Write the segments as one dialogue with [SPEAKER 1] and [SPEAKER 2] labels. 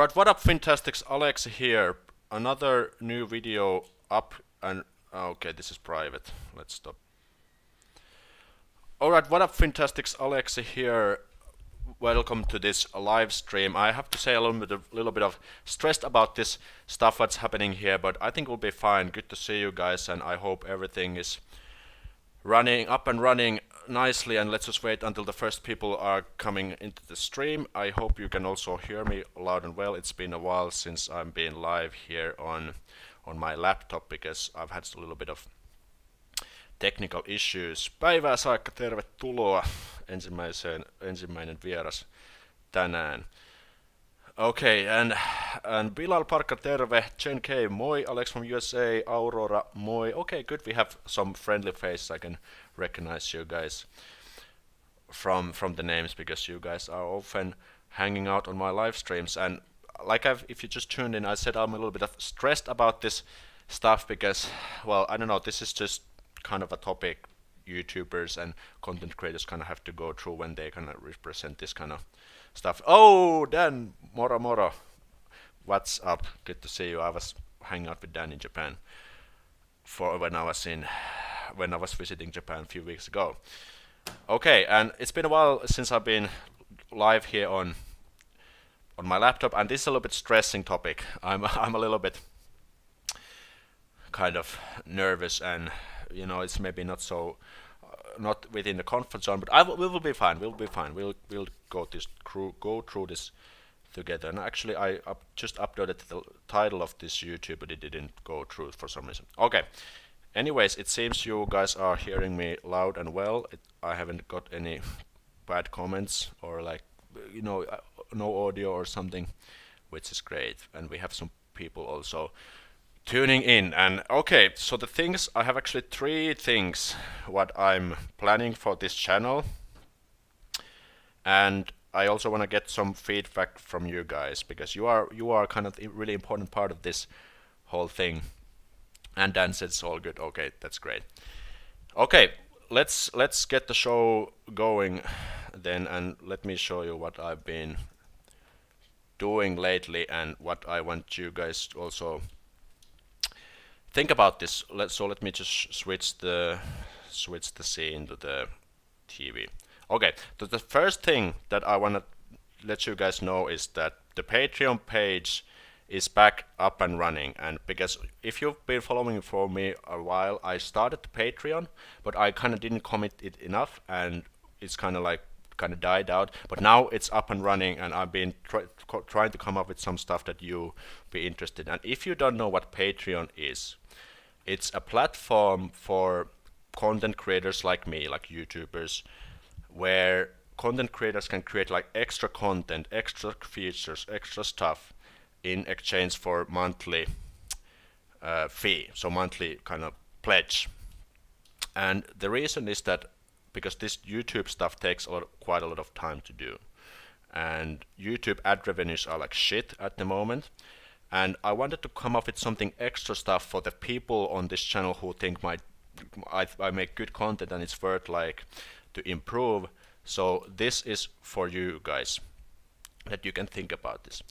[SPEAKER 1] Alright, what up Fantastics, Alex here. Another new video up and okay, this is private. Let's stop. Alright, what up Fantastics, Alex here. Welcome to this live stream. I have to say a little bit of stressed about this stuff what's happening here, but I think we'll be fine. Good to see you guys, and I hope everything is running up and running nicely, and let's just wait until the first people are coming into the stream. I hope you can also hear me loud and well. It's been a while since I've been live here on my laptop because I've had a little bit of technical issues. Päivää saakka, tervetuloa ensimmäinen vieras tänään. Okay, and Bilal Parkka, terve. Jen K, moi. Alex from USA, Aurora, moi. Okay, good. We have some friendly faces. I can recognize you guys from the names because you guys are often hanging out on my live streams. And like if you just tuned in, I said I'm a little bit stressed about this stuff because, well, I don't know. This is just kind of a topic YouTubers and content creators kind of have to go through when they kind of represent this kind of stuff. Oh, Dan, Moro. What's up? Good to see you. I was hanging out with Dan in Japan for when I was visiting Japan a few weeks ago. Okay, and it's been a while since I've been live here on my laptop, and this is a little bit stressing topic. I'm a little bit kind of nervous, and you know, it's maybe not so not within the comfort zone, but we will be fine. We'll be fine. We'll go through this together. And actually, I just uploaded the title of this YouTube, but it didn't go through for some reason. Okay. Anyways, it seems you guys are hearing me loud and well. I haven't got any bad comments or like, you know, no audio or something, which is great. And we have some people also tuning in. And okay, so the things, I have actually 3 things what I'm planning for this channel, and I also want to get some feedback from you guys because you are kind of a really important part of this whole thing. And Dan said it's all good. Okay, that's great. Okay, let's get the show going then, and let me show you what I've been doing lately and what I want you guys to also think about this. So let me just switch the scene to the TV. Okay, so the first thing that I want to let you guys know is that the Patreon page is back up and running. And because if you've been following for me a while, I started the Patreon, but I kind of didn't commit it enough, and it's kind of died out. But now it's up and running, and I've been trying to come up with some stuff that you be interested in. And if you don't know what Patreon is, it's a platform for content creators like me, like YouTubers, where content creators can create like extra content, extra features, extra stuff in exchange for monthly fee, so monthly kind of pledge. And the reason is that because this YouTube stuff takes quite a lot of time to do, and YouTube ad revenues are like shit at the moment. And I wanted to come up with something extra stuff for the people on this channel who think I make good content and it's worth like to improve. So this is for you guys, that you can think about this.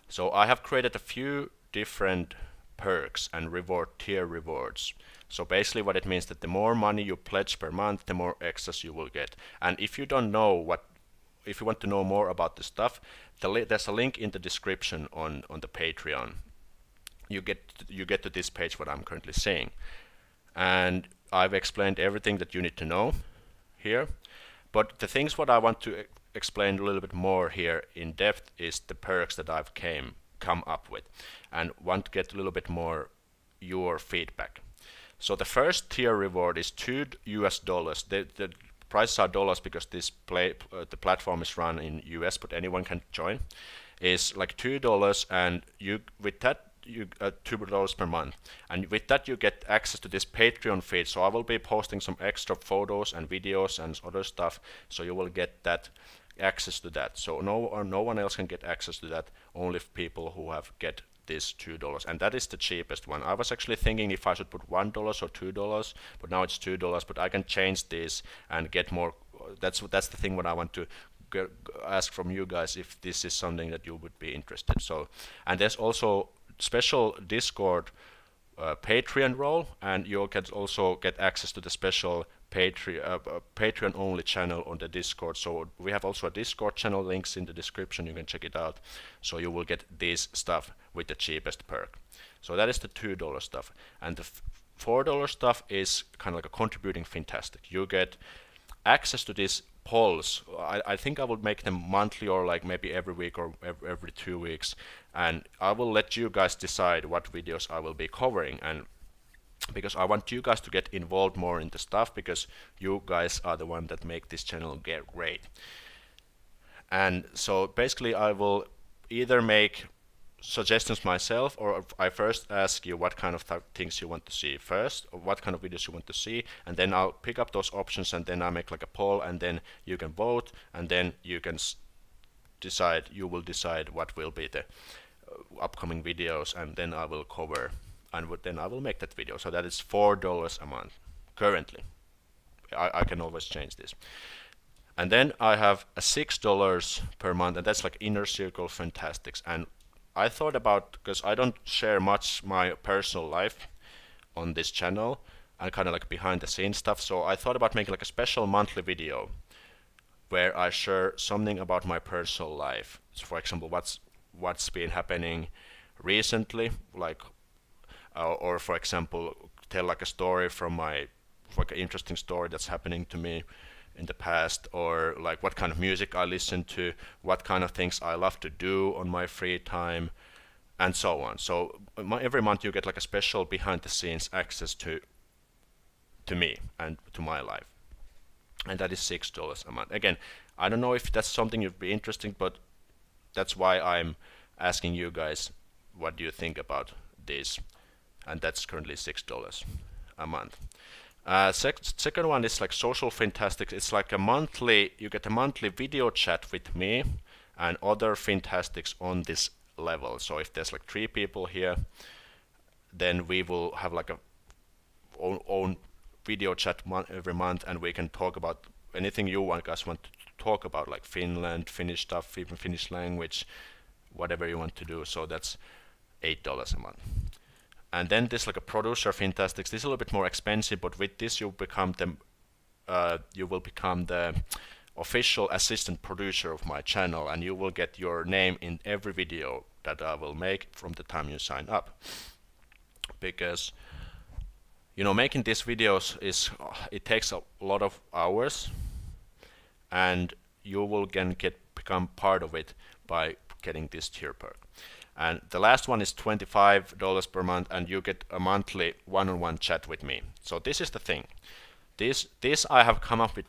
[SPEAKER 1] So I have created a few different perks and tier rewards. So basically what it means that the more money you pledge per month, the more extras you will get. And if you don't know if you want to know more about this stuff, there's a link in the description on the Patreon. You get to this page what I'm currently saying, and I've explained everything that you need to know here. But the things what I want to explain a little bit more here in depth is the perks that I've come up with, and want to get a little bit more your feedback. So the first tier reward is $2 US. The prices are dollars because this the platform is run in US, but anyone can join. Is like $2, and with that you $2 per month, and with that you get access to this Patreon feed. So I will be posting some extra photos and videos and other stuff, so you will get that access to that. So no one else can get access to that, only people who get this $2, and that is the cheapest one. I was actually thinking if I should put $1 or $2, but now it's $2. But I can change this and get more. That's the thing what I want to ask from you guys if this is something that you would be interested. So, and there's also special Discord Patreon role, and you can also get access to the special Patreon only channel on the Discord. So we have also a Discord channel, links in the description, you can check it out. So you will get this stuff with the cheapest perk. So that is the $2 stuff, and the $4 stuff is kind of like a contributing fantastic. You get access to these polls. I think I will make them monthly, or like maybe every week or every 2 weeks, and I will let you guys decide what videos I will be covering, and because I want you guys to get involved more in the stuff, because you guys are the one that make this channel get great. And so basically I will either make suggestions myself, or I first ask you what kind of things you want to see first, or what kind of videos you want to see, and then I'll pick up those options, and then I make like a poll, and then you can vote, and then you can decide, you will decide what will be the upcoming videos, and then I will cover, and then I will make that video. So that is $4 a month currently. I can always change this. And then I have a $6 per month, and that's like Inner Circle Fantastics. And I thought about, because I don't share much my personal life on this channel and kind of like behind the scenes stuff, so I thought about making like a special monthly video where I share something about my personal life. So for example, what's been happening recently, like or for example, tell like a story from my, like an interesting story that's happening to me in the past, or like what kind of music I listen to, what kind of things I love to do on my free time, and so on. So every month you get like a special behind the scenes access to me and to my life, and that is $6 a month. Again, I don't know if that's something you'd be interested, but that's why I'm asking you guys what do you think about this, and that's currently $6 a month. Second one is like Social Fantastics. It's like a monthly, you get a monthly video chat with me and other Fantastics on this level. So if there's like 3 people here, then we will have like a own video chat every month, and we can talk about anything you guys want to talk about, like Finland, Finnish stuff, even Finnish language, whatever you want to do. So that's $8 a month. And then there's like a Producer Fantastics. This is a little bit more expensive, but with this you will become the official assistant producer of my channel, and you will get your name in every video that I will make from the time you sign up. Because you know, making these videos it takes a lot of hours, and you will become part of it by getting this tier perk. And the last one is $25 per month, and you get a monthly one-on-one chat with me. So this is the thing. This I have come up with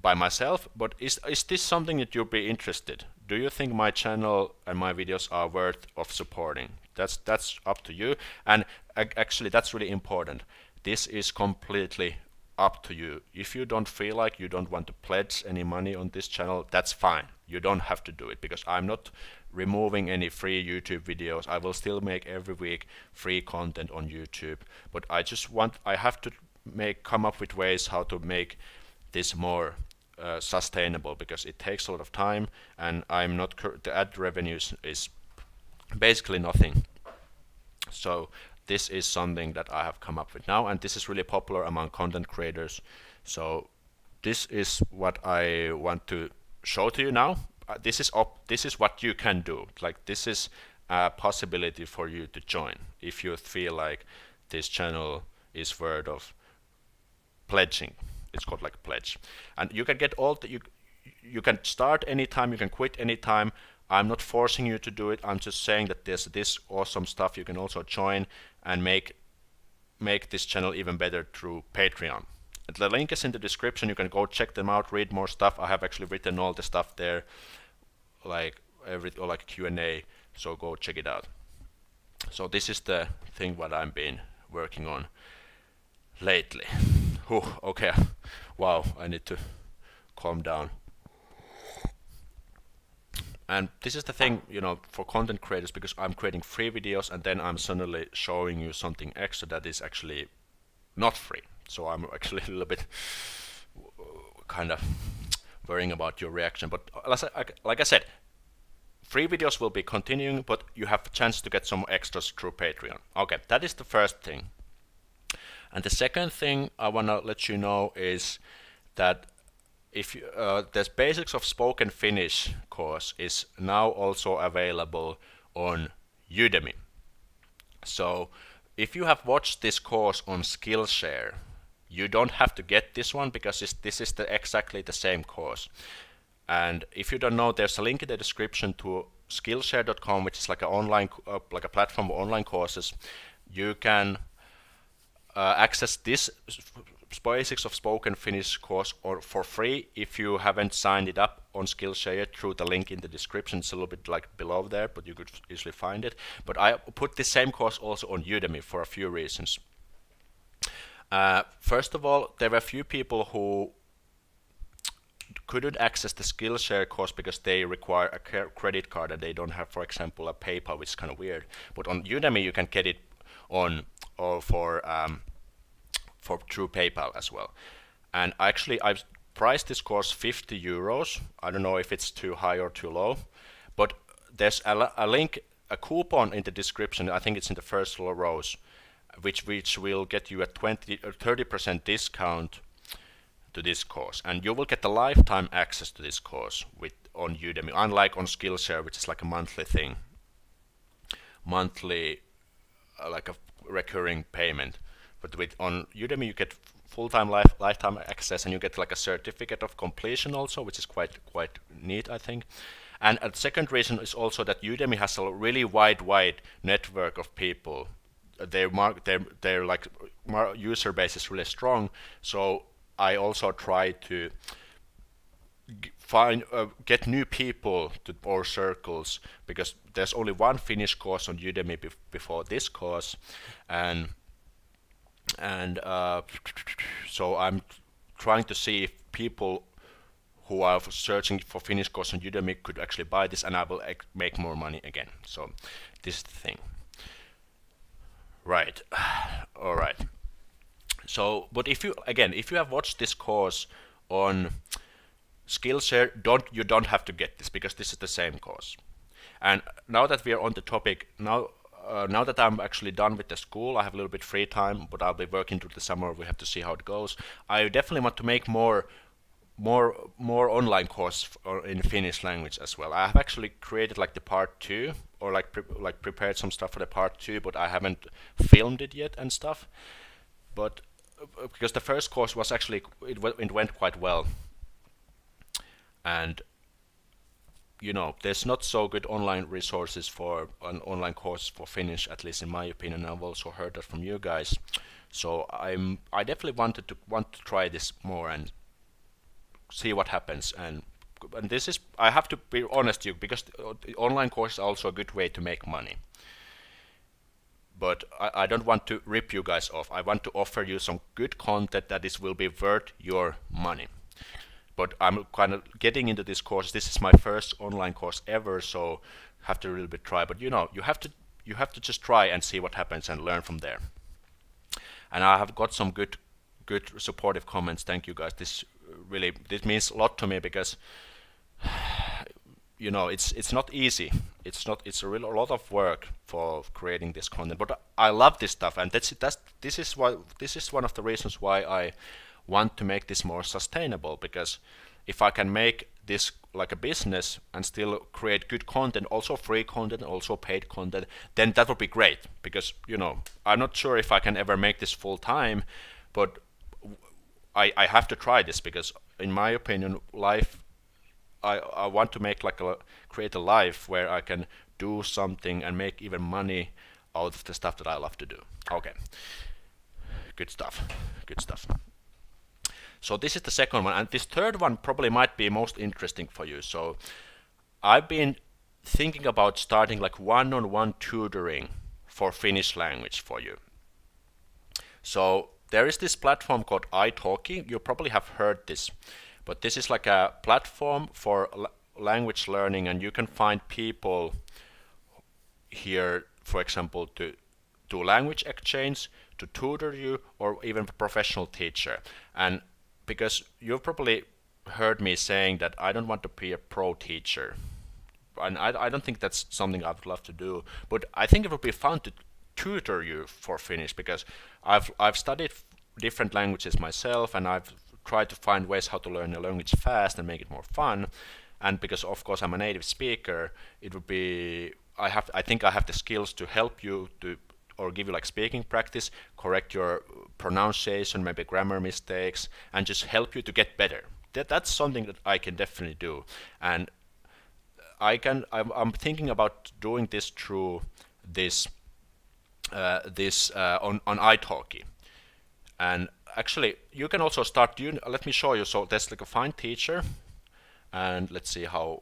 [SPEAKER 1] by myself, but is this something that you'll be interested? Do you think my channel and my videos are worth of supporting? That's up to you. And actually, that's really important. This is completely up to you. If you don't feel like you don't want to pledge any money on this channel, that's fine. You don't have to do it, because I'm not removing any free YouTube videos. I will still make every week free content on YouTube, but I have to come up with ways how to make this more sustainable, because it takes a lot of time, and the ad revenues is basically nothing. So this is something that I have come up with now, and this is really popular among content creators. So this is what I want to show to you now. This is what you can do. Like, this is a possibility for you to join if you feel like this channel is worth of pledging. It's called like pledge, and you can get you can start anytime, you can quit anytime. I'm not forcing you to do it. I'm just saying that there's this awesome stuff you can also join and make this channel even better through Patreon. The link is in the description. You can go check them out, read more stuff. I have actually written all the stuff there, like Q&A, so go check it out. So this is the thing what I've been working on lately. Okay, wow, I need to calm down. And this is the thing, you know, for content creators, because I'm creating free videos and then I'm suddenly showing you something extra that is actually not free. So I'm actually a little bit kind of worrying about your reaction. But like I said, free videos will be continuing, but you have a chance to get some extras through Patreon. Okay, that is the first thing. And the second thing I want to let you know is that if you, this Basics of Spoken Finnish course is now also available on Udemy. So if you have watched this course on Skillshare, you don't have to get this one because this is exactly the same course. And if you don't know, there's a link in the description to Skillshare.com, which is like a online, like a platform of online courses. You can access this Basics of Spoken Finnish course for free if you haven't signed it up on Skillshare yet through the link in the description. It's a little bit like below there, but you could easily find it. But I put the same course also on Udemy for a few reasons. First of all, there were a few people who couldn't access the Skillshare course because they require a credit card and they don't have, for example, a PayPal, which is kind of weird. But on Udemy, you can get it on or for through PayPal as well. And actually, I've priced this course 50 euros. I don't know if it's too high or too low, but there's a link, a coupon in the description. I think it's in the first rows, which will get you a 20 or 30% discount to this course, and you will get the lifetime access to this course on Udemy, unlike on Skillshare, which is like a monthly thing, like a recurring payment. But on Udemy you get full-time lifetime access, and you get like a certificate of completion also, which is quite neat, I think. And a second reason is also that Udemy has a really wide network of people. Their like user base is really strong, so I also try to get new people to our circles, because there's only one Finnish course on Udemy before this course, and so I'm trying to see if people who are searching for Finnish course on Udemy could actually buy this, and I will make more money again. So this is the thing. Right. All right. So, but if you have watched this course on Skillshare, you don't have to get this, because this is the same course. And now that we are on the topic, now that I'm actually done with the school, I have a little bit free time, but I'll be working through the summer. We have to see how it goes. I definitely want to make more online course in Finnish language as well. I have actually created like the part 2, or like prepared some stuff for the part 2, but I haven't filmed it yet and stuff. But because the first course was actually, it went quite well, and you know, there's not so good online resources for an online course for Finnish, at least in my opinion. I've also heard that from you guys, so I definitely want to try this more and see what happens. And this is, I have to be honest with you, because the online course is also a good way to make money. But I don't want to rip you guys off. I want to offer you some good content that will be worth your money. But I'm kind of getting into this course. This is my first online course ever, so have to really bit try. But you know, you have to just try and see what happens and learn from there. And I have got some good supportive comments. Thank you guys. This means a lot to me, because you know, it's not easy. It's a lot of work for creating this content. But I love this stuff, and this is one of the reasons why I want to make this more sustainable, because if I can make this like a business and still create good content, also free content, also paid content, then that would be great. Because, you know, I'm not sure if I can ever make this full time, but I have to try this, because in my opinion, I want to make create a life where I can do something and make even money out of the stuff that I love to do. Okay, good stuff. So this is the second one, and this third one probably might be most interesting for you. So I've been thinking about starting like one-on-one tutoring for Finnish language for you. So there is this platform called italki. You probably have heard this, but this is like a platform for language learning, and you can find people here, for example, to do language exchange, to tutor you, or even a professional teacher. And because you've probably heard me saying that I don't want to be a pro teacher, and I don't think that's something I would love to do. But I think it would be fun to tutor you for Finnish, because I've studied different languages myself, and I've tried to find ways how to learn a language fast and make it more fun. And because of course I'm a native speaker, it would be I think I have the skills to help you to or give you like speaking practice, correct your pronunciation, maybe grammar mistakes, and just help you to get better. That's something that I can definitely do. And I'm thinking about doing this through this on italki. And actually you can also start let me show you. So there's like a find teacher, and let's see how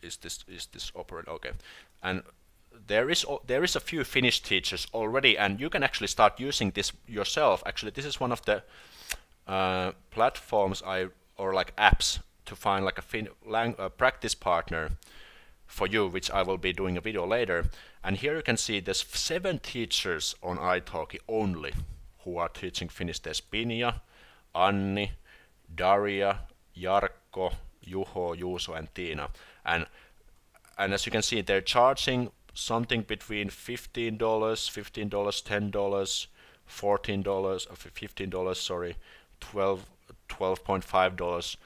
[SPEAKER 1] is this operate. Okay, and there is a few Finnish teachers already, and you can actually start using this yourself. Actually, this is one of the platforms or like apps to find like a practice partner for you, which I will be doing a video later. And here you can see there's 7 teachers on italki only who are teaching Finnish. There's Pinja, Anni, Daria, Jarkko, Juho, Juuso, and Tiina. And as you can see, they're charging something between $15, $10, $14, $15, sorry, $12.5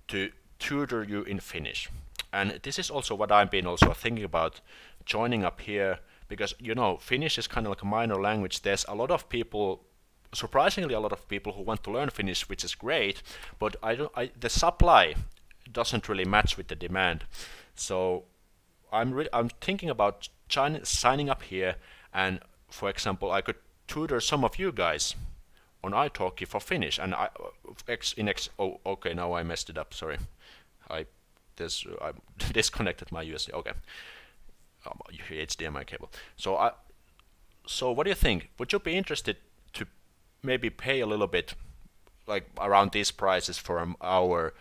[SPEAKER 1] to tutor you in Finnish. And this is also what I've been also thinking about joining up here, because you know Finnish is kind of like a minor language. There's a lot of people, surprisingly a lot of people who want to learn Finnish, which is great, but the supply doesn't really match with the demand. So I'm thinking about signing up here, and for example I could tutor some of you guys on italki for Finnish. And oh, okay, now I messed it up, sorry. I disconnected my USB. Okay, HDMI cable. So what do you think? Would you be interested to maybe pay a little bit, like around these prices for an hour,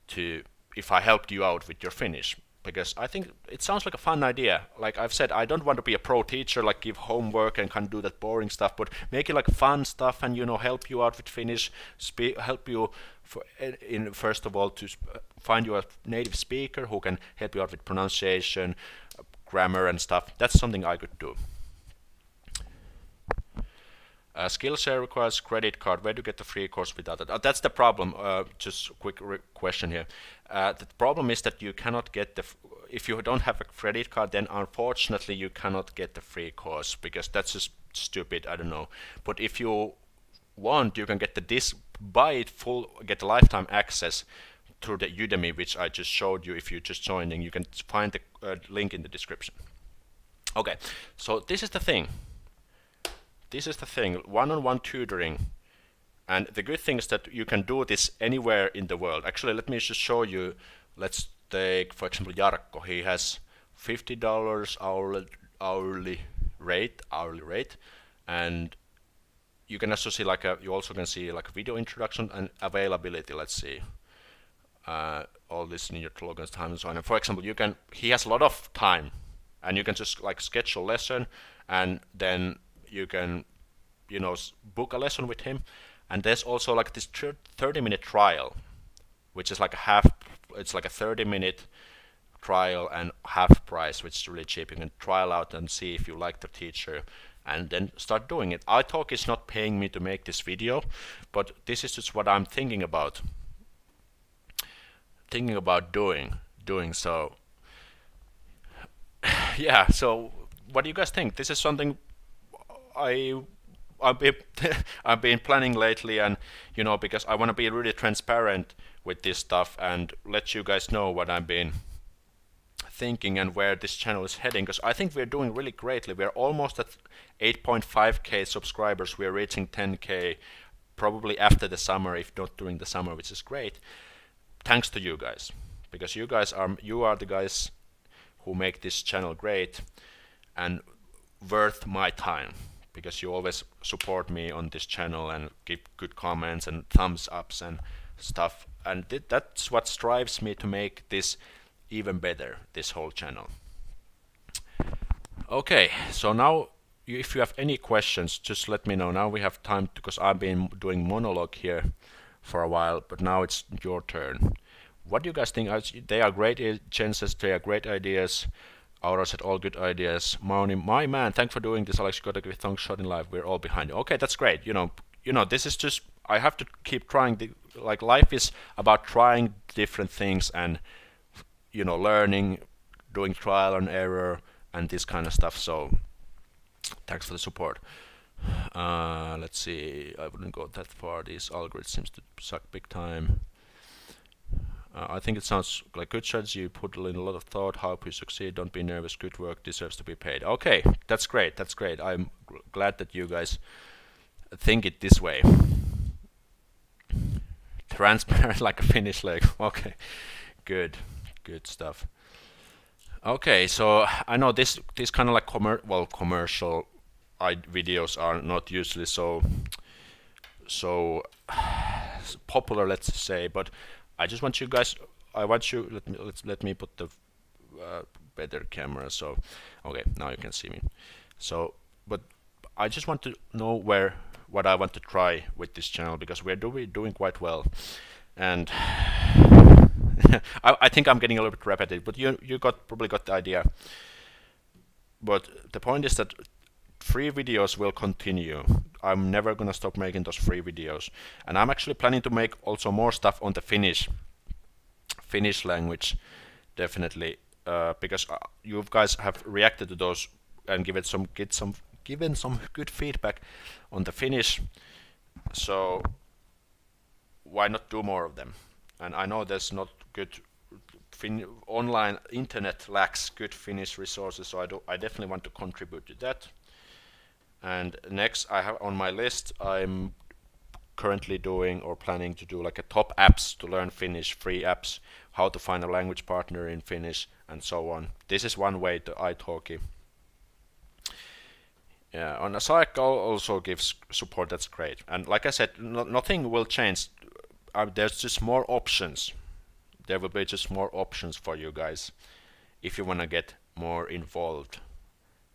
[SPEAKER 1] to if I helped you out with your Finnish? Because I think it sounds like a fun idea. Like I've said, I don't want to be a pro teacher, like give homework and kind of do that boring stuff, but make it like fun stuff and, you know, help you out with Finnish, help you first of all to find you a native speaker who can help you out with pronunciation, grammar and stuff. That's something I could do. Skillshare requires credit card. Where do you get the free course without that? That's the problem. Just a quick question here. The problem is that you cannot get if you don't have a credit card, then unfortunately you cannot get the free course, because that's just stupid. I don't know. But if you want, you can get buy it full, get lifetime access through the Udemy, which I just showed you. If you're just joining, you can find the link in the description. Okay, so this is the thing. This is the thing, one-on-one tutoring. And the good thing is that you can do this anywhere in the world. Actually, let me just show you. Let's take, for example, Jarkko. He has $50 hourly rate, and you can also see you also can see like a video introduction and availability. Let's see, all this in your logins, time and so on. And for example, he has a lot of time, and you can just like schedule a lesson, and then you can, you know, book a lesson with him. And there's also like this 30-minute trial, which is like it's like a 30-minute trial and half price, which is really cheap. You can trial out and see if you like the teacher, and then start doing it. italki is not paying me to make this video, but this is just what I'm thinking about doing. So yeah, so what do you guys think? This is something I've been planning lately, and you know, because I want to be really transparent with this stuff and let you guys know what I've been thinking and where this channel is heading, because I think we're doing really greatly. We're almost at 8.5k subscribers. We're reaching 10k probably after the summer, if not during the summer, which is great. Thanks to you guys, because you are the guys who make this channel great and worth my time, because you always support me on this channel and give good comments and thumbs ups and stuff, and that's what drives me to make this even better, this whole channel. Okay, so now if you have any questions, just let me know. Now we have time, because I've been doing monologue here for a while, but now it's your turn. What do you guys think? They are great chances, they are great ideas. Aura said all good ideas. Mauni, my man, thanks for doing this. Alex, you gotta give a shot in live. We're all behind you. Okay, that's great. This is just, I have to keep trying. Like, life is about trying different things and learning, doing trial and error and this kind of stuff. So thanks for the support. Let's see, I wouldn't go that far. These algorithms seems to suck big time. I think it sounds like good strategy. You put in a lot of thought. Hope you succeed. Don't be nervous. Good work deserves to be paid. Okay, that's great. That's great. I'm glad that you guys think it this way. Transparent like a Finnish leg. Okay, good stuff. Okay, so I know this kind of like commercial videos are not usually so popular, let's say, but I just want you guys. Let me put the better camera. So okay, now you can see me. So, but I just want to know what I want to try with this channel, because we're doing quite well, and I think I'm getting a little bit repetitive, but you probably got the idea. But the point is that free videos will continue. I'm never gonna stop making those free videos, and I'm actually planning to make also more stuff on the Finnish language, definitely, because you guys have reacted to those and given some good feedback on the Finnish. So why not do more of them? And I know there's not good online internet lacks good Finnish resources, so I definitely want to contribute to that. And next I have on my list, I'm currently doing or planning to do like a top apps to learn Finnish, free apps, how to find a language partner in Finnish, and so on. This is one way to italki. Yeah, on Saekka also gives support. That's great. And like I said, nothing will change. There's just more options. There will be just more options for you guys if you want to get more involved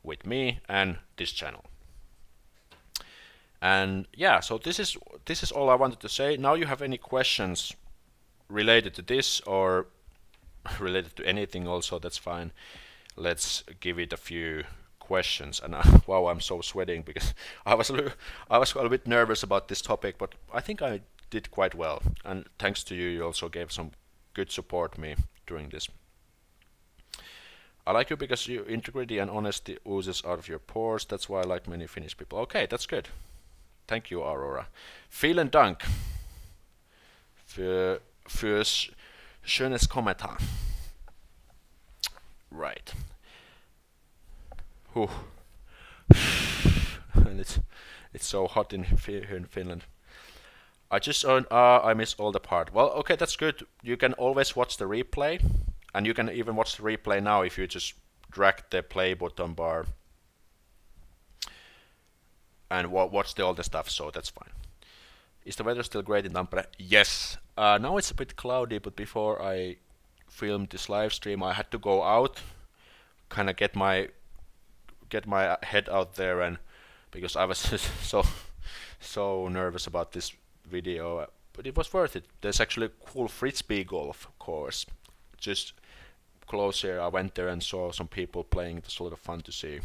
[SPEAKER 1] with me and this channel. And yeah, so this is all I wanted to say. Now you have any questions related to this or related to anything also, that's fine. Let's give it a few questions. And wow, I'm so sweating because I was a little bit nervous about this topic, but I think I did quite well. And thanks to you, you also gave some good support me during this. I like you because your integrity and honesty oozes out of your pores. That's why I like many Finnish people. Okay, that's good. Thank you, Aurora. Vielen Dank fürs schönes Kommentar. Right. And it's so hot here in Finland. I just I miss all the part. Well, okay, that's good. You can always watch the replay, and you can even watch the replay now if you just drag the play button bar and watch all the stuff, so that's fine. Is the weather still great in Tampere? Yes. Now it's a bit cloudy, but before I filmed this live stream, I had to go out, kind of get my head out there, and because I was so nervous about this video, but it was worth it. There's actually a cool frisbee golf course just close here. I went there and saw some people playing. It was a lot of fun to see.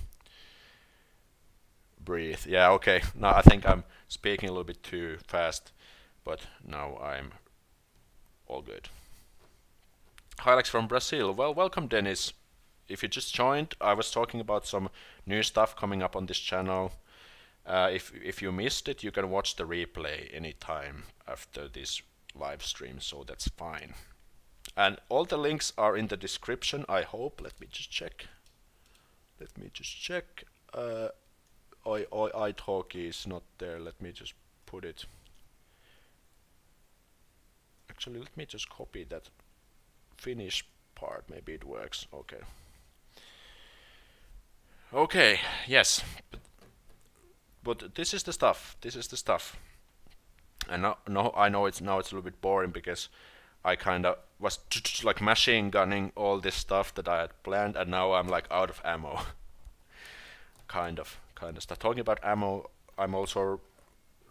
[SPEAKER 1] Breathe. Yeah, okay. Now I think I'm speaking a little bit too fast, but now I'm all good. Hi, Alex from Brazil. Well, welcome, Dennis. If you just joined, I was talking about some new stuff coming up on this channel. If you missed it, you can watch the replay anytime after this live stream, so that's fine. And all the links are in the description, I hope. Let me just check. italki is not there. Let me just put it. Actually, let me just copy that Finnish part. Maybe it works. Okay. Okay. Yes. But this is the stuff. This is the stuff. And now I know it's a little bit boring because I kind of was like machine gunning all this stuff that I had planned, and now I'm like out of ammo. kind of stuff. Talking about ammo, I'm also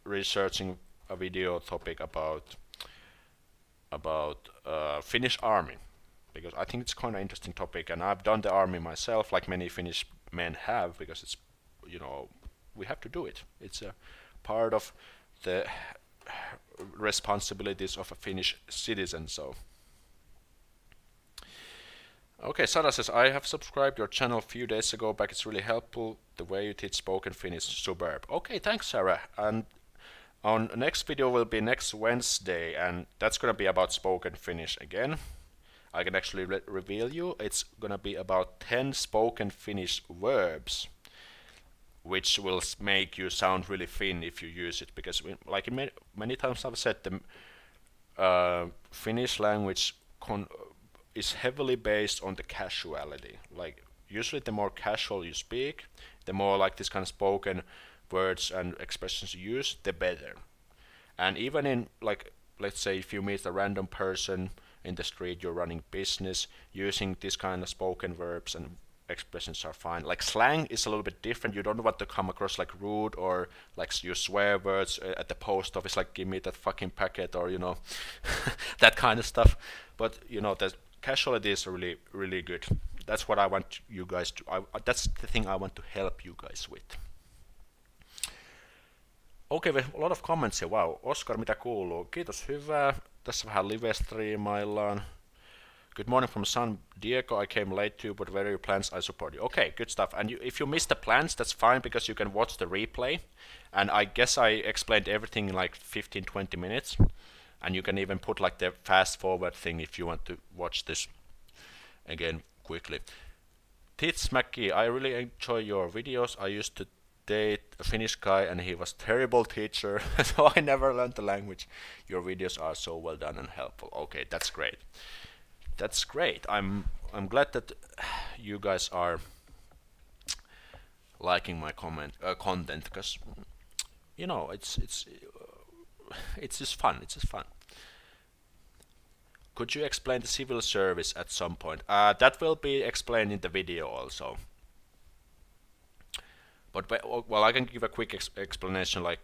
[SPEAKER 1] researching a video topic about Finnish army, because I think it's kind of interesting topic, and I've done the army myself, like many Finnish men have, because it's, you know, we have to do it. It's a part of the responsibilities of a Finnish citizen. So okay, Sara says, I have subscribed your channel a few days ago back. It's really helpful. The way you teach spoken Finnish, superb. Okay, thanks, Sarah. And on next video will be next Wednesday, and that's gonna be about spoken Finnish again. I can actually reveal you. It's gonna be about 10 spoken Finnish verbs, which will make you sound really Finn if you use it. Because like many times I've said, the Finnish language is heavily based on the casuality. Like usually the more casual you speak, the more like this kind of spoken words and expressions you use, the better. And even in, like, let's say if you meet a random person in the street, you're running business, using this kind of spoken verbs and expressions are fine. Like slang is a little bit different. You don't want to come across like rude or like use swear words at the post office, like give me that fucking packet, or you know, that kind of stuff. But you know, the casualty is really, really good. That's what I want you guys to. That's the thing I want to help you guys with. Okei, okay, a lot of comments here. Wow, Oskar, mitä kuuluu? Kiitos, hyvää. Tässä vähän live-striimaillaan. Good morning from San Diego. I came late too, but where are your plans? I support you. Okay, good stuff. And if you missed the plans, that's fine, because you can watch the replay. And I guess I explained everything in like 15-20 minutes. And you can even put like the fast forward thing if you want to watch this again quickly. Titsmäki, I really enjoy your videos. I used to date a Finnish guy and he was terrible teacher, so I never learned the language. Your videos are so well done and helpful. Okay, that's great. That's great. I'm glad that you guys are liking my content, because you know it's just fun. It's just fun. Could you explain the civil service at some point? That will be explained in the video also. But well, I can give a quick explanation. Like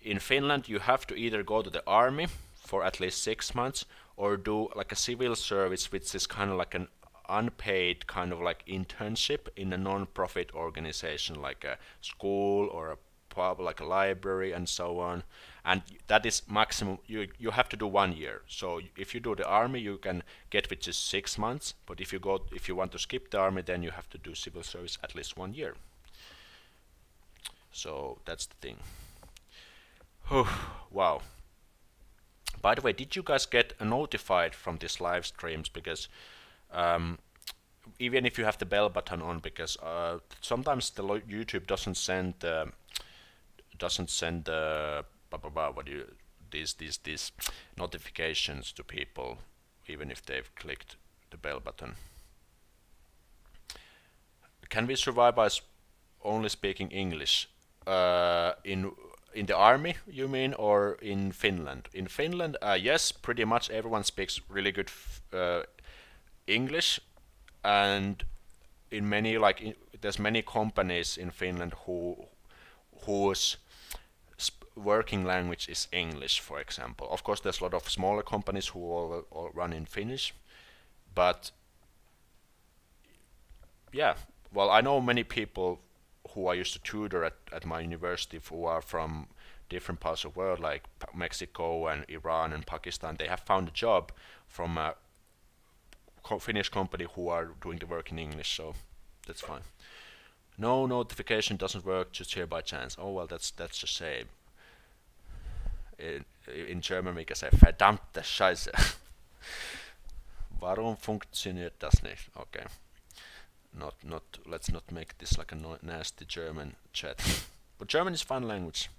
[SPEAKER 1] in Finland, you have to either go to the army for at least 6 months, or do like a civil service, which is kind of like an unpaid kind of like internship in a non-profit organization, like a school or a pub, like a library and so on. And that is maximum. You have to do 1 year. So if you do the army, you can get which is 6 months. But if you want to skip the army, then you have to do civil service at least 1 year. So that's the thing. Wow. By the way, did you guys get notified from these live streams? Because even if you have the bell button on, because sometimes the YouTube doesn't send these notifications to people, even if they've clicked the bell button. Can we survive by only speaking English? In the army, you mean, or in Finland? In Finland, yes, pretty much everyone speaks really good English, and in many there's many companies in Finland whose working language is English, for example. Of course, there's a lot of smaller companies who all run in Finnish, but yeah, well, I know many people who I used to tutor at my university who are from different parts of the world, like Mexico and Iran and Pakistan. They have found a job from a Finnish company who are doing the work in English, so that's fine. No notification doesn't work, just here by chance. Oh well, that's a shame. In German we can say verdammte Scheiße. Warum funktioniert das nicht? Okay. Let's not make this like a nasty German chat. But German is fun language.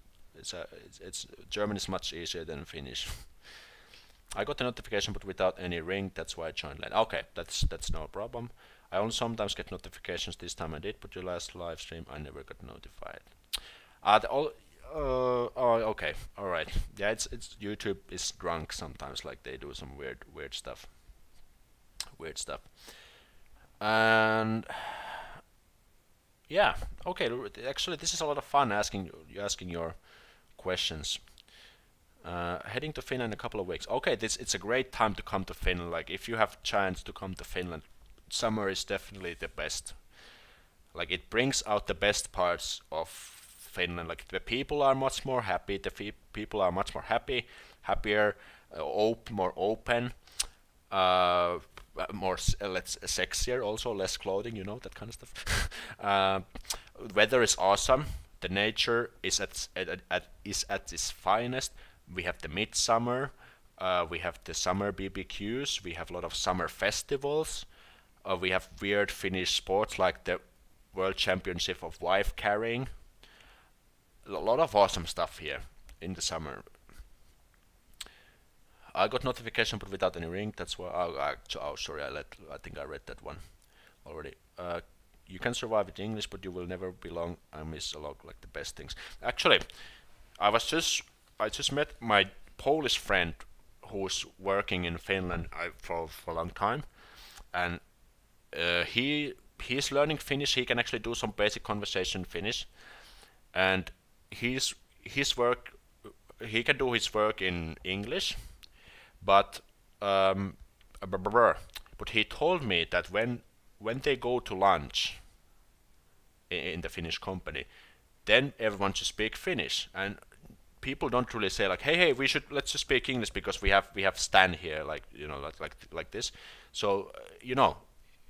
[SPEAKER 1] German is much easier than Finnish. I got the notification but without any ring, that's why I joined late. Okay, that's no problem. I only sometimes get notifications. This time I did, but your last live stream I never got notified. Okay, all right. Yeah, it's YouTube is drunk sometimes. Like they do some weird stuff. And yeah, okay. Actually, this is a lot of fun asking your questions. Heading to Finland in a couple of weeks. Okay, it's a great time to come to Finland. Like if you have chance to come to Finland, summer is definitely the best. Like it brings out the best parts of Finland. Like the people are much more happy. The people are much more happier, more open, more let's sexier, also less clothing, you know, that kind of stuff. Weather is awesome. The nature is at its finest. We have the midsummer. We have the summer BBQs. We have a lot of summer festivals. We have weird Finnish sports like the World Championship of wife carrying. A lot of awesome stuff here in the summer. I got notification but without any ring. That's why. Oh, sorry. I think I read that one already. You can survive with English, but you will never belong. I miss a lot, like the best things. Actually, I just met my Polish friend who's working in Finland for a long time, and he's learning Finnish. He can actually do some basic conversation Finnish, and his work, he can do his work in English, but but he told me that when they go to lunch in the Finnish company, then everyone should speak Finnish, and people don't really say like, hey, let's just speak English because we have Stan here, like, you know, like this. So you know,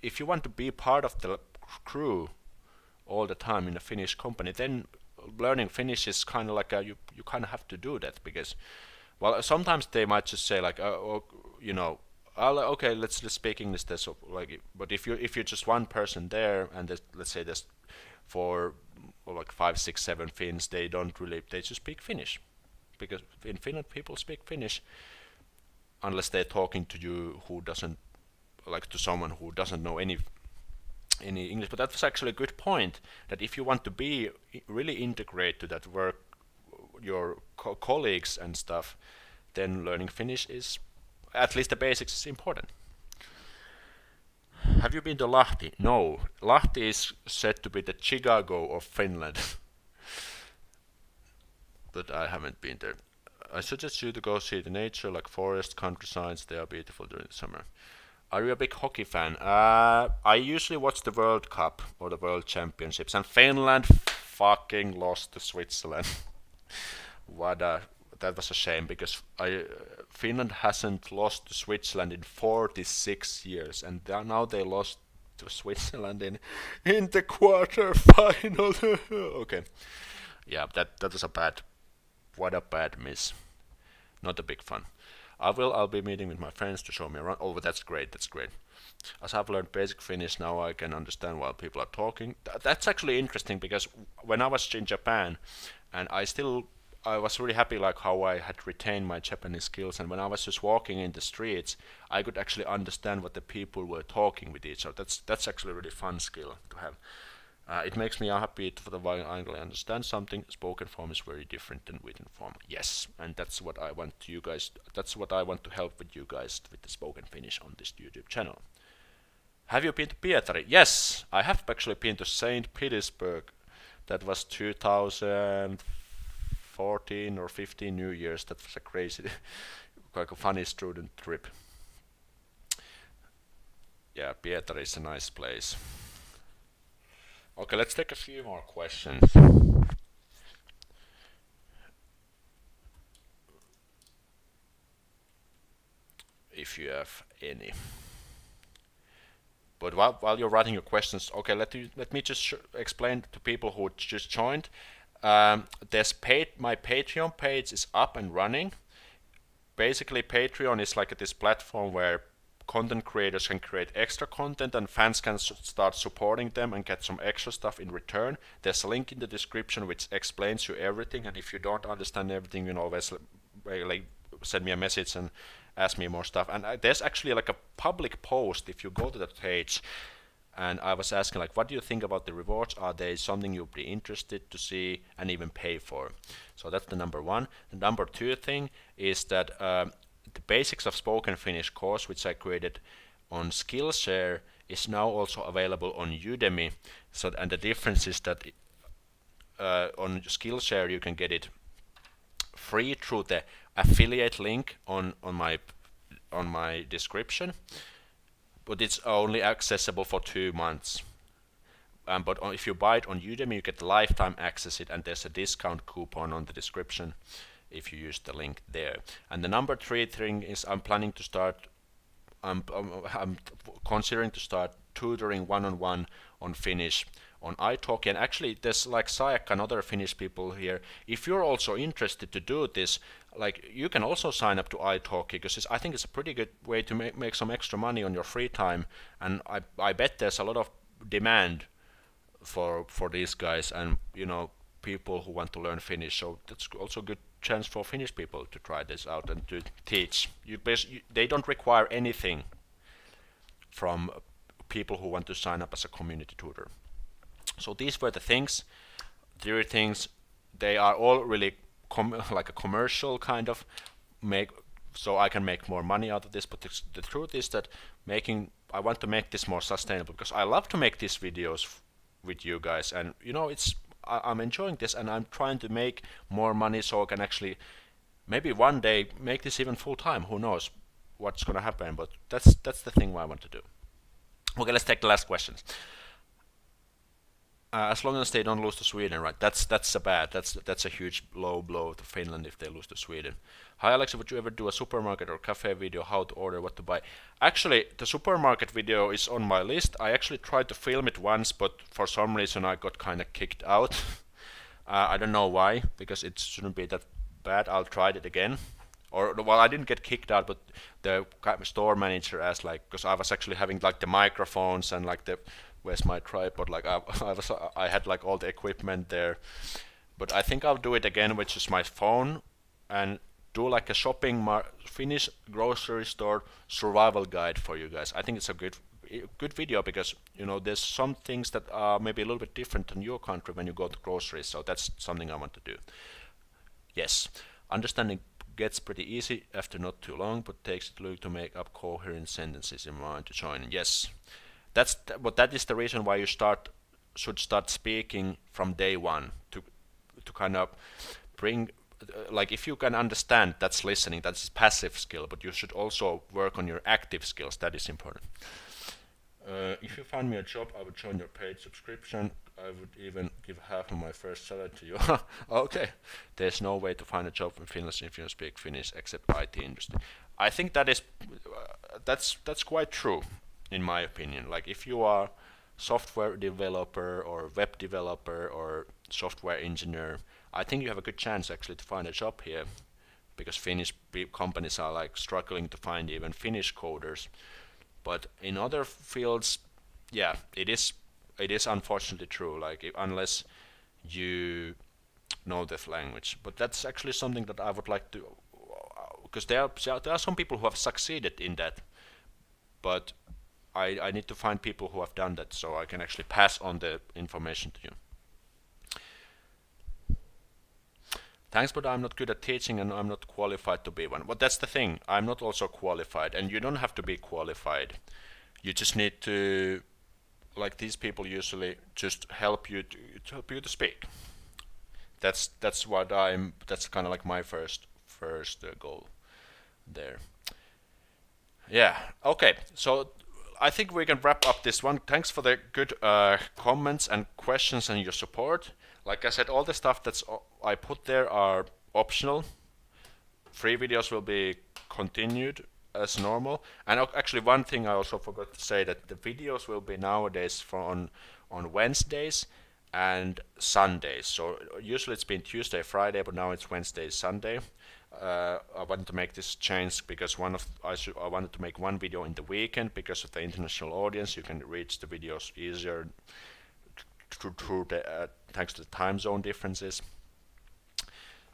[SPEAKER 1] if you want to be part of the crew all the time in a Finnish company, then learning Finnish is kind of like you kind of have to do that, because, well, sometimes they might just say like, you know, okay, let's speak English. So, like, but if you're just one person there, and let's say there's like 5, 6, 7 Finns, they just speak Finnish, because in Finland people speak Finnish unless they're talking to you who doesn't, like, to someone who doesn't know any English. But that was actually a good point, that if you want to be really integrate to that work, your colleagues and stuff, then learning Finnish is, at least the basics, is important. Have you been to Lahti? No. Lahti is said to be the Chicago of Finland. But I haven't been there. I suggest you to go see the nature, like forest, countrysides. They are beautiful during the summer. Are you a big hockey fan? I usually watch the World Cup or the World Championships, and Finland fucking lost to Switzerland. That was a shame, because Finland hasn't lost to Switzerland in 46 years, and now they lost to Switzerland in the quarter-final. Okay, yeah, that was a bad miss. Not a big fun. I'll be meeting with my friends to show me around. Oh, that's great. As I've learned basic Finnish, now I can understand while people are talking. That's actually interesting, because when I was in Japan, and I was really happy like how I had retained my Japanese skills, and when I was just walking in the streets, I could actually understand what the people were talking with each other. That's actually a really fun skill to have. It makes me happy for the while I understand something. Spoken form is very different than written form. Yes, and that's what I want to you guys. That's what I want to help with you guys with the spoken Finnish on this YouTube channel. Have you been to Pietari? Yes, I have actually been to Saint Petersburg. That was 2014 or 15 New Year's. That was a crazy, quite a funny student trip. Yeah, Pietari is a nice place. Okay, let's take a few more questions. If you have any. But while you're writing your questions, okay, let me just explain to people who just joined. My Patreon page is up and running. Basically, Patreon is like this platform where content creators can create extra content, and fans can start supporting them and get some extra stuff in return. There's a link in the description which explains you everything, and if you don't understand everything, you can always like send me a message and ask me more stuff. And there's actually like a public post if you go to that page, and I was asking like, what do you think about the rewards? Are they something you'd be interested to see and even pay for? So that's the number one. The number two thing is that the Basics of Spoken Finnish course, which I created on Skillshare, is now also available on Udemy. And the difference is that on Skillshare you can get it free through the affiliate link on my description, but it's only accessible for 2 months. But if you buy it on Udemy, you get lifetime access it, and there's a discount coupon on the description if you use the link there. And the number 3 thing is I'm considering to start tutoring one-on-one on Finnish on italki, and actually there's like Sayak and other Finnish people here. If you're also interested to do this, like, you can also sign up to italki, because I think it's a pretty good way to make some extra money on your free time, and I bet there's a lot of demand for these guys, and you know, people who want to learn Finnish. So that's also a good chance for Finnish people to try this out and to teach. They don't require anything from people who want to sign up as a community tutor. So these were the things, 3 things. They are all really like a commercial kind of so I can make more money out of this. But the truth is that I want to make this more sustainable, because I love to make these videos with you guys, and you know, I'm enjoying this, and I'm trying to make more money so I can actually maybe one day make this even full time. Who knows what's gonna happen? But that's the thing I want to do. Okay, let's take the last questions. As long as they don't lose to Sweden, right? That's a huge low blow to Finland if they lose to Sweden. Hi Alexa, would you ever do a supermarket or cafe video, how to order, what to buy? Actually, the supermarket video is on my list. I actually tried to film it once, but for some reason I got kind of kicked out. I don't know why, because it shouldn't be that bad. I'll try it again. Or, well, I didn't get kicked out, but the store manager asked, like, because I was actually having like the microphones and like where's my tripod, like I had like all the equipment there. But I think I'll do it again with just my phone and do like a Finnish grocery store survival guide for you guys. I think it's a good video, because you know, there's some things that are maybe a little bit different in your country when you go to groceries. So that's something I want to do. Yes, understanding gets pretty easy after not too long, but takes it long to make up coherent sentences in mind to join. Yes, that is the reason why you should start speaking from day one, to kind of bring, like, if you can understand, that's listening, that's passive skill, but you should also work on your active skills. That is important. If you find me a job, I would join your paid subscription. I would even give half of my first salary to you. Okay. There's no way to find a job in Finland if you speak Finnish except IT industry. I think that's quite true, in my opinion. Like, if you are software developer or web developer or software engineer, I think you have a good chance actually to find a job here, because Finnish companies are like struggling to find even Finnish coders. But in other fields, yeah, it is unfortunately true, like, unless you know the language. But that's actually something that I would like to, because there are some people who have succeeded in that, but I need to find people who have done that so I can actually pass on the information to you. Thanks, but I'm not good at teaching and I'm not qualified to be one. But that's the thing, I'm not also qualified, and you don't have to be qualified. You just need to, like, these people usually just help you to speak. That's kind of like my first goal there. Yeah, okay, so I think we can wrap up this one. Thanks for the good comments and questions and your support. Like I said, all the stuff I put there are optional. Free videos will be continued as normal. And actually, one thing I also forgot to say, that the videos will be nowadays on Wednesdays and Sundays. So usually it's been Tuesday, Friday, but now it's Wednesday, Sunday. I wanted to make this change because I wanted to make one video in the weekend because of the international audience. You can reach the videos easier through thanks to the time zone differences.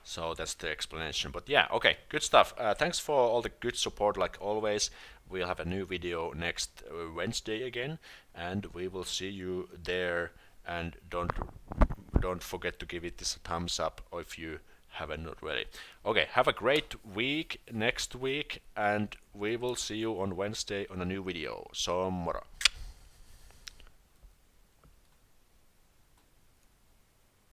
[SPEAKER 1] So that's the explanation. But yeah, okay, good stuff. Thanks for all the good support, like always. We'll have a new video next Wednesday again, and we will see you there. And don't forget to give it this a thumbs up if you haven't already. Okay, have a great week next week, and we will see you on Wednesday on a new video. So moro.